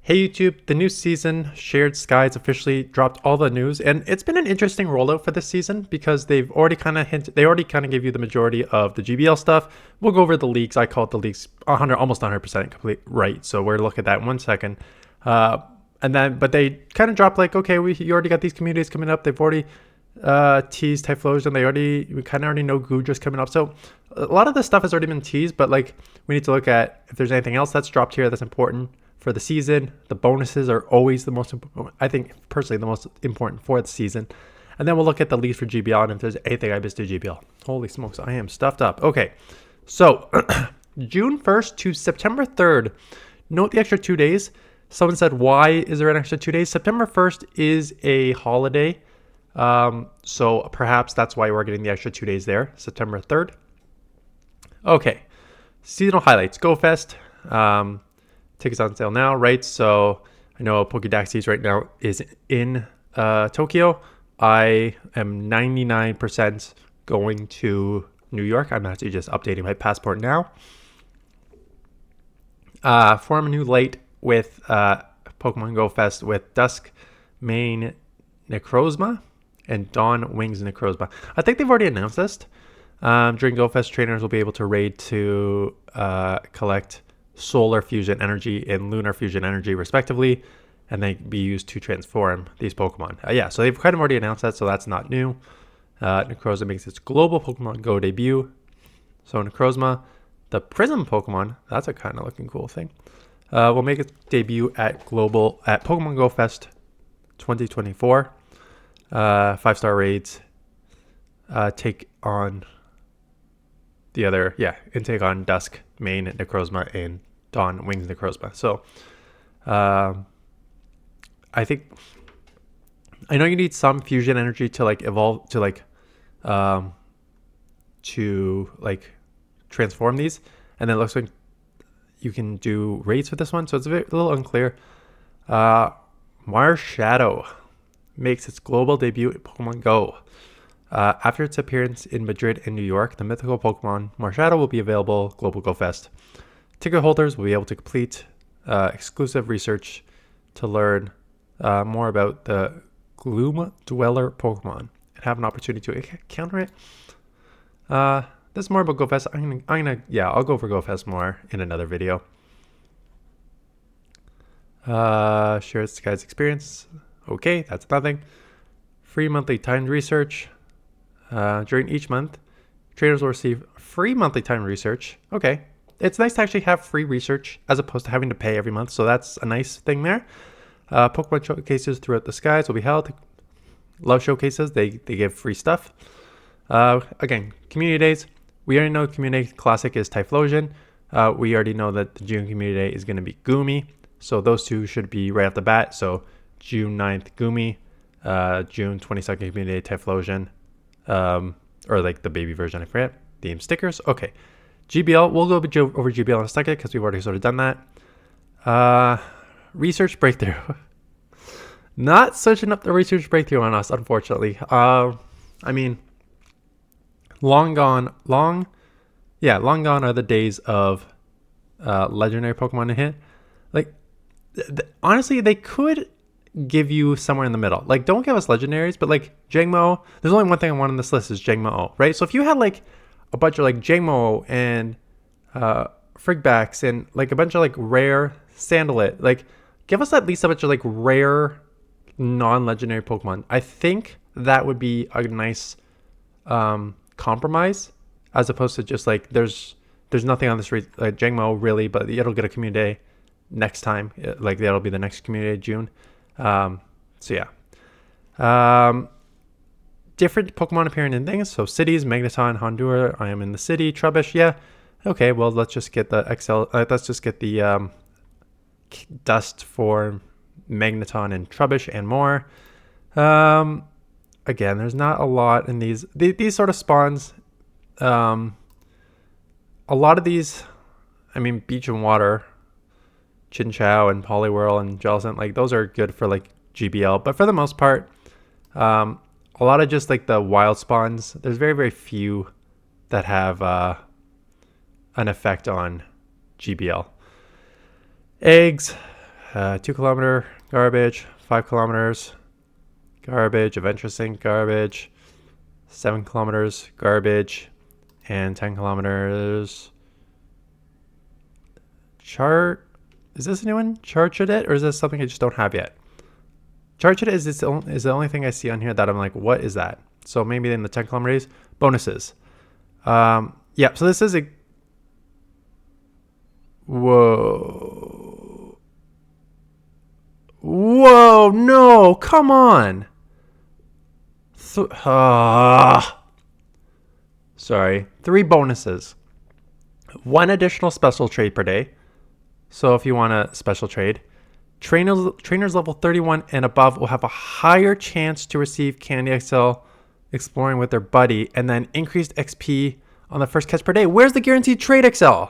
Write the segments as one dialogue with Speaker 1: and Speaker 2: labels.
Speaker 1: Hey YouTube, the new season, Shared Skies, officially dropped all the news, and it's been an interesting rollout for this season because they've already kind of gave you the majority of the GBL stuff. We'll go over the leaks. I call it the leaks 100, almost 100% complete right. So we're looking at that in 1 second. But they kind of dropped like, okay, you already got these communities coming up. They've already teased Typhlosion. We kind of already know Gudra's coming up. So a lot of this stuff has already been teased, but like we need to look at if there's anything else that's dropped here that's important for the season. The bonuses are always the most important. I think personally the most important for the season. And then we'll look at the leads for GBL and if there's anything I missed to GBL. Holy smokes, I am stuffed up. Okay, so June 1st to September 3rd. Note the extra 2 days. Someone said, why is there an extra 2 days? September 1st is a holiday. So perhaps that's why we're getting the extra 2 days there. September 3rd. Okay, seasonal highlights. Go Fest. Tickets on sale now, right? So I know Poke Daxi right now is in Tokyo. I am 99% going to New York. I'm actually just updating my passport now. Form a new light with Pokemon Go Fest with Dusk Mane Necrozma and Dawn Wings Necrozma. I think they've already announced this. During Go Fest, trainers will be able to raid to collect Solar Fusion Energy and Lunar Fusion Energy respectively, and they be used to transform these Pokemon. So they've kind of already announced that, so that's not new. Necrozma makes its global Pokemon Go debut. So Necrozma, the Prism Pokemon, that's a kind of looking cool thing, will make its debut at Pokemon Go Fest 2024. 5-star raids take on intake on Dusk Mane Necrozma and Dawn Wings Necrozma. So I know you need some fusion energy to like evolve to transform these, and then it looks like you can do raids for this one, so it's a little unclear. Marshadow makes its global debut at Pokemon Go. After its appearance in Madrid and New York, the mythical Pokemon Marshadow will be available Global Go Fest. Ticket holders will be able to complete exclusive research to learn more about the Gloom Dweller Pokemon and have an opportunity to encounter it. This is more about Go Fest. I'll go for Go Fest more in another video. Share this guy's experience. Okay, that's nothing. Free monthly timed research. During each month, traders will receive free monthly timed research. Okay, it's nice to actually have free research as opposed to having to pay every month, so that's a nice thing there. Pokemon showcases throughout the skies will be held. Love showcases, they give free stuff. Again, community days. We already know community classic is Typhlosion. We already know that the June community day is going to be Goomy, so those two should be right off the bat. So June 9th Goomy, June 22nd community day Typhlosion. Or like the baby version, I forget. Theme stickers. Okay. GBL, we'll go over GBL in a second because we've already sort of done that. Research breakthrough. Not searching up the research breakthrough on us, unfortunately. Long gone are the days of legendary Pokemon to hit. Like, honestly, they could give you somewhere in the middle. Like, don't give us legendaries, but like Jangmo, there's only one thing I want on this list is Jangmo, right? So if you had like a bunch of like Jangmo and Frigbacks and like a bunch of like rare Sandalite, like give us at least a bunch of like rare non-legendary Pokemon. I think that would be a nice compromise, as opposed to just like there's nothing on this like Jangmo really, but it'll get a community day next time. Like that'll be the next community day, June. Different Pokemon appearing in things. So cities, Magneton, Honduras. I am in the city. Trubbish. Yeah. Okay. Well, let's just get the let's just get the dust for Magneton and Trubbish and more. Again, there's not a lot in these sort of spawns. A lot of these, Beach and Water, Chinchou and Poliwhirl and Jellicent, like those are good for like GBL, but for the most part, a lot of just like the wild spawns, there's very, very few that have an effect on GBL. Eggs, 2 kilometer garbage, 5 kilometers garbage, adventure sync garbage, 7 kilometers garbage, and 10 kilometers. Chart. Is this a new one? Charted it, or is this something I just don't have yet? Charted it is the only thing I see on here that I'm like, what is that? So maybe in the 10 kilometers bonuses. Yeah. So this is a. Whoa. Whoa, no, come on. Sorry. 3 bonuses. 1 additional special trade per day. So if you want a special trade, trainers level 31 and above will have a higher chance to receive Candy XL exploring with their buddy, and then increased XP on the first catch per day. Where's the guaranteed trade XL?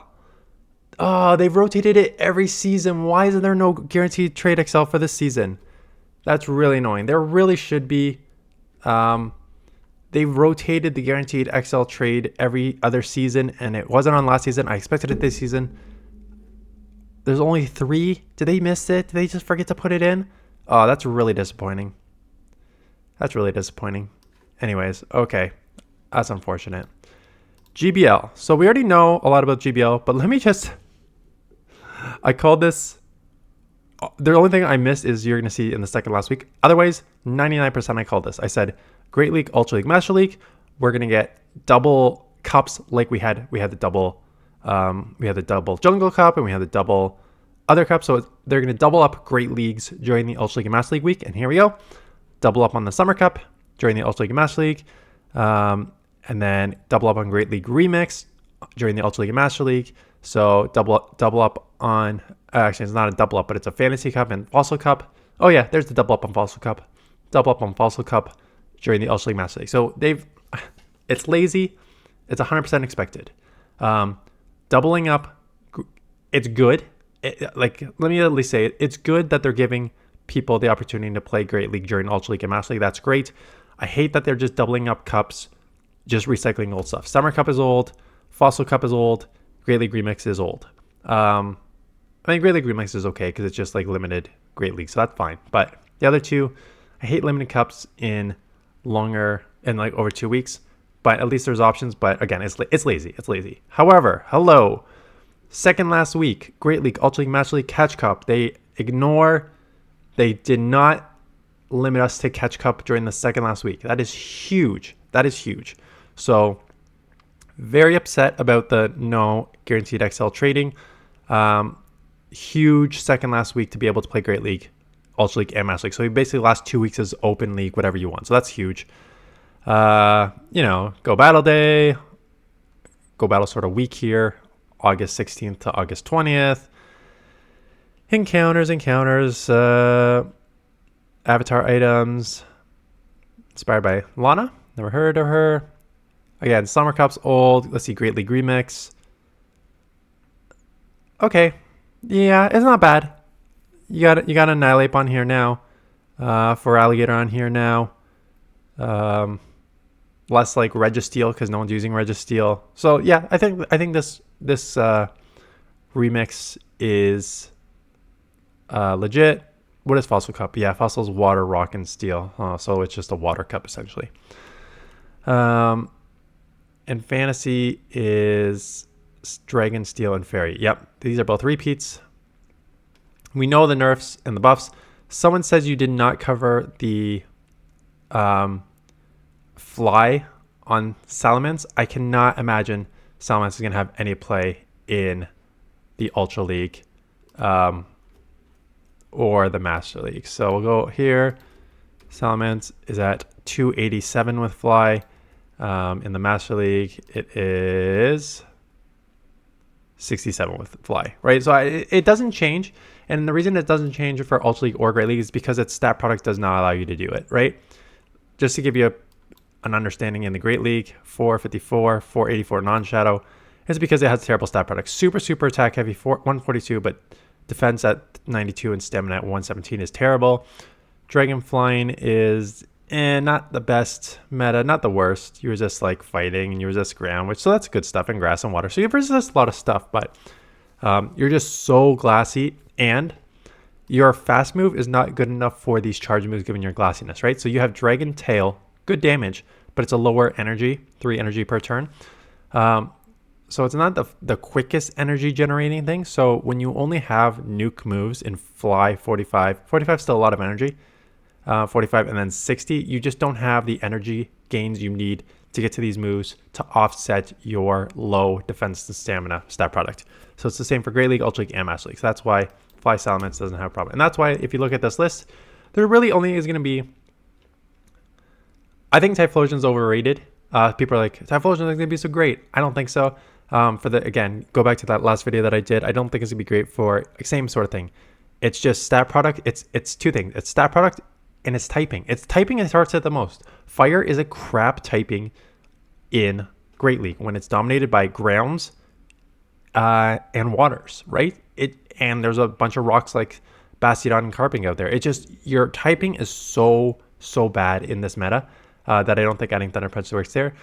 Speaker 1: Oh, they've rotated it every season. Why is there no guaranteed trade XL for this season? That's really annoying. There really should be. They've rotated the guaranteed XL trade every other season, and it wasn't on last season. I expected it this season. There's only 3. Did they miss it? Did they just forget to put it in? Oh, that's really disappointing. That's really disappointing. Anyways, okay. That's unfortunate. GBL. So we already know a lot about GBL, but let me just... I called this... The only thing I missed is you're going to see in the second last week. Otherwise, 99% I called this. I said, Great League, Ultra League, Master League. We're going to get double cups like we had the double... we had the double Jungle Cup and we had the double other cup. So they're going to double up Great Leagues during the Ultra League and Master League week. And here we go. Double up on the Summer Cup during the Ultra League and Master League. And then double up on Great League Remix during the Ultra League and Master League. So double up on, actually it's not a double up, but it's a Fantasy Cup and Fossil Cup. Oh yeah, there's the double up on Fossil Cup. Double up on Fossil Cup during the Ultra League Master League. So it's lazy. It's 100% expected. Doubling up, it's good. Let me at least say it. It's good that they're giving people the opportunity to play Great League during Ultra League and Master League. That's great. I hate that they're just doubling up cups, just recycling old stuff. Summer Cup is old. Fossil Cup is old. Great League Remix is old. I mean, Great League Remix is okay because it's just like limited Great League, so that's fine. But the other two, I hate limited cups in longer and like over 2 weeks. But at least there's options. But again, it's lazy. It's lazy. However, hello, second last week, Great League, Ultra League, Master League, Catch Cup. They did not limit us to Catch Cup during the second last week. That is huge. That is huge. So very upset about the no guaranteed XL trading. Huge second last week to be able to play Great League, Ultra League, and Master League. So basically the last 2 weeks is open league, whatever you want. So that's huge. Go Battle Day, Go Battle sort of week here, August 16th to August 20th. Encounters, avatar items, inspired by Lana. Never heard of her. Again, Summer Cup's old. Let's see, Great League Remix. Okay. Yeah, it's not bad. You got Annihilate on here now. For Alligator on here now. Less like Registeel because no one's using Registeel. So yeah, I think this remix is legit. What is Fossil Cup? Yeah, Fossil's water, rock, and steel. So it's just a water cup essentially. And Fantasy is Dragon, Steel, and Fairy. Yep, these are both repeats. We know the nerfs and the buffs. Someone says you did not cover the fly on Salamence. I cannot imagine Salamence is going to have any play in the Ultra League or the Master League. So we'll go here. Salamence is at 287 with fly. In the Master League, it is 67 with fly, right? So it doesn't change. And the reason it doesn't change for Ultra League or Great League is because its stat product does not allow you to do it, right? Just to give you an understanding, in the Great League, 454, 484 non-shadow, is because it has terrible stat product. Super attack heavy, 142, but defense at 92 and stamina at 117 is terrible. Dragon Flying is not the best meta, not the worst. You resist like fighting and you resist ground, so that's good stuff, in grass and water. So you resist a lot of stuff, but you're just so glassy, and your fast move is not good enough for these charge moves given your glassiness, right? So you have Dragon Tail, good damage, but it's a lower energy, 3 energy per turn. So it's not the quickest energy generating thing. So when you only have nuke moves in Fly 45 is still a lot of energy, 45 and then 60, you just don't have the energy gains you need to get to these moves to offset your low defense and stamina stat product. So it's the same for Great League, Ultra League, and Master League. So that's why Fly Salamence doesn't have a problem. And that's why if you look at this list, there really only is going to be, I think Typhlosion's overrated. People are like, Typhlosion is going to be so great. I don't think so. Again, go back to that last video that I did. I don't think it's going to be great for same sort of thing. It's just stat product. It's two things. It's stat product and it's typing. It's typing and starts at the most. Fire is a crap typing in Great League when it's dominated by grounds and waters, right? And there's a bunch of rocks like Bastiodon and Carping out there. It just, your typing is so bad in this meta that I don't think adding Thunder Punch works there.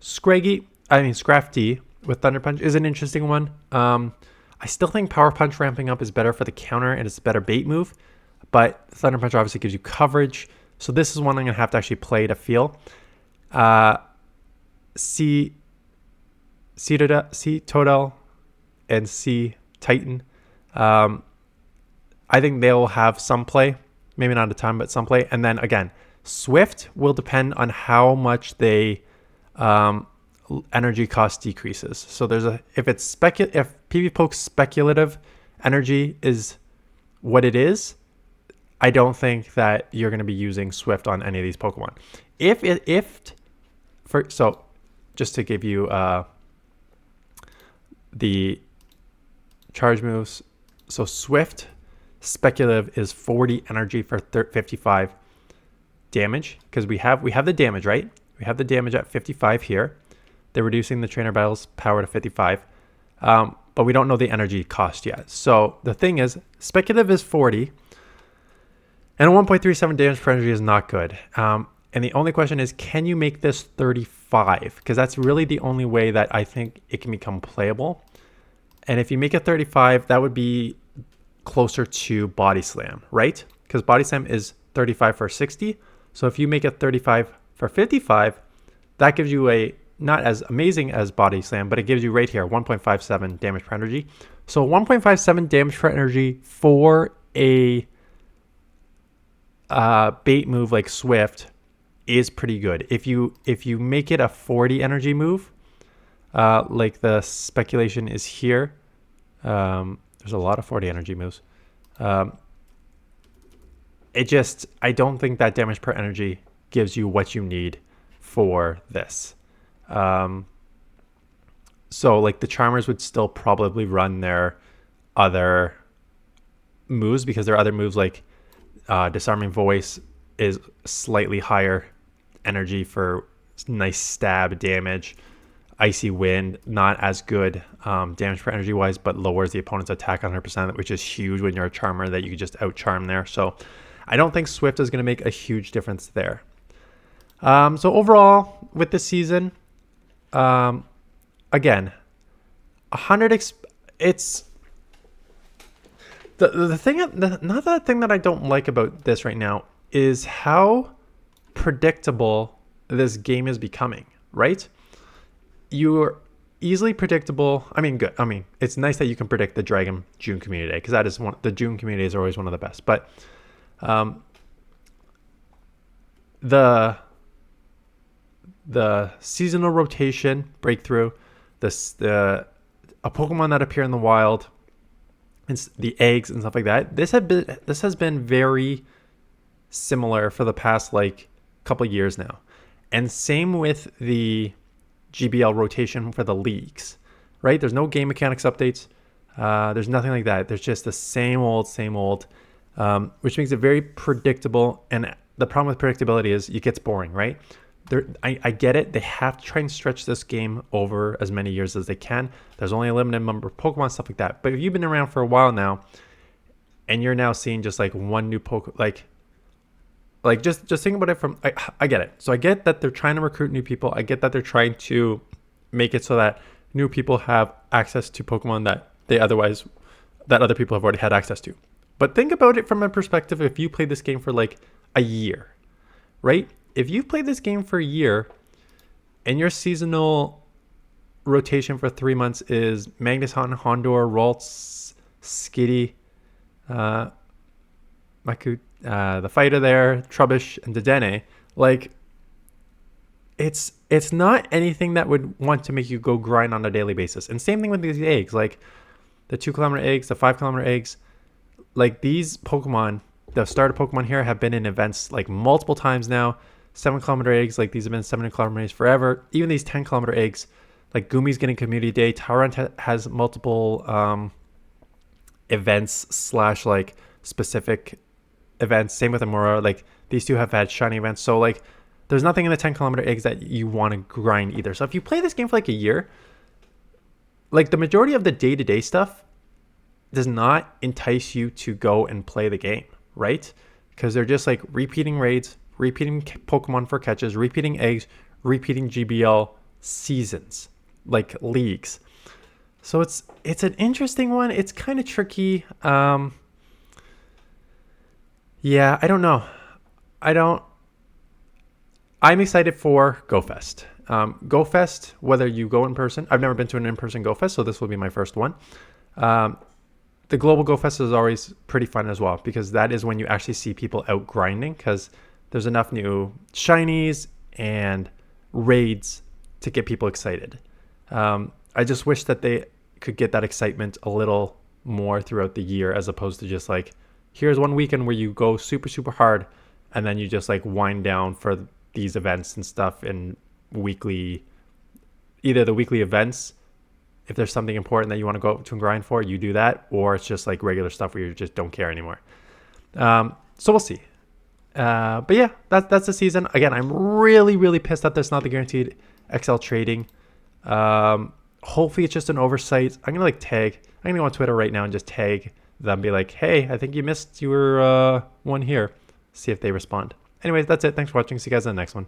Speaker 1: Scrafty with Thunder Punch is an interesting one. I still think Power Punch ramping up is better for the counter and it's a better bait move, but Thunder Punch obviously gives you coverage. So this is one I'm going to have to actually play to feel. C Totodile and C Titan. I think they'll have some play, maybe not a ton, but some play. And then again, Swift will depend on how much they energy cost decreases. So if PV Poke's speculative energy is what it is, I don't think that you're going to be using Swift on any of these Pokemon. So just to give you the charge moves, so Swift speculative is 40 energy for 55 damage, because we have the damage, right? We have the damage at 55 here. They're reducing the trainer battle's power to 55, but we don't know the energy cost yet. So the thing is, speculative is 40, and a 1.37 damage per energy is not good. And the only question is, can you make this 35? Because that's really the only way that I think it can become playable. And if you make it 35, that would be closer to Body Slam, right? Because Body Slam is 35 for 60. So if you make it 35 for 55, that gives you a, not as amazing as Body Slam, but it gives you right here 1.57 damage per energy. So 1.57 damage per energy for a bait move like Swift is pretty good. If you make it a 40 energy move, like the speculation is here, there's a lot of 40 energy moves. I don't think that damage per energy gives you what you need for this. So like the Charmers would still probably run their other moves, because their other moves like Disarming Voice is slightly higher energy for nice stab damage. Icy Wind, not as good damage per energy wise, but lowers the opponent's attack 100%, which is huge when you're a Charmer that you can just out charm there. So I don't think Swift is going to make a huge difference there. So overall with this season, again, 100 it's the thing, not the thing that I don't like about this right now is how predictable this game is becoming, right? You're easily predictable. I mean, good. I mean, it's nice that you can predict the Dragon June Community Day, because that is the June community is always one of the best. But the seasonal rotation breakthrough, a Pokemon that appear in the wild, and the eggs and stuff like that. This has been very similar for the past like couple years now, and same with the GBL rotation for the leagues, right? There's no game mechanics updates. There's nothing like that. There's just the same old, which makes it very predictable. And the problem with predictability is it gets boring, right? I get it. They have to try and stretch this game over as many years as they can. There's only a limited number of Pokemon, stuff like that. But if you've been around for a while now, and you're now seeing just like one new Pokemon, like just think about it from, I get it. So I get that they're trying to recruit new people. I get that they're trying to make it so that new people have access to Pokemon that other people have already had access to. But think about it from a perspective if you played this game for like a year, right? If you've played this game for a year and your seasonal rotation for 3 months is Magneton, Hondor, Ralts, Skitty, Maku, the fighter there, Trubbish, and Dedenne, like it's not anything that would want to make you go grind on a daily basis. And same thing with these eggs, like the 2 kilometer eggs, the 5 kilometer eggs, like these Pokemon, the starter Pokemon here have been in events like multiple times now. 7 kilometer eggs, like these have been 7 kilometer eggs forever. Even these 10 kilometer eggs, like Gumi's getting community day. Tyrant has multiple events slash like specific events. Same with Amora. Like these two have had shiny events. So like there's nothing in the 10 kilometer eggs that you want to grind either. So if you play this game for like a year, like the majority of the day-to-day stuff does not entice you to go and play the game, right? Because they're just like repeating raids, repeating Pokemon for catches, repeating eggs, repeating GBL seasons, like leagues. So it's an interesting one. It's kind of tricky. Yeah, I don't know. I'm excited for GoFest. GoFest, whether you go in person, I've never been to an in-person GoFest, so this will be my first one. The global GoFest is always pretty fun as well, because that is when you actually see people out grinding, because there's enough new shinies and raids to get people excited. I just wish that they could get that excitement a little more throughout the year, as opposed to just like, here's one weekend where you go super, super hard, and then you just like wind down for these events and stuff, and either the weekly events, if there's something important that you want to go to and grind for, you do that, or it's just like regular stuff where you just don't care anymore. So we'll see. But yeah, that's the season. Again, I'm really, really pissed that there's not the guaranteed XL trading. Hopefully it's just an oversight. I'm gonna go on Twitter right now and just tag them, be like, hey, I think you missed your one here. See if they respond. Anyways, that's it. Thanks for watching. See you guys in the next one.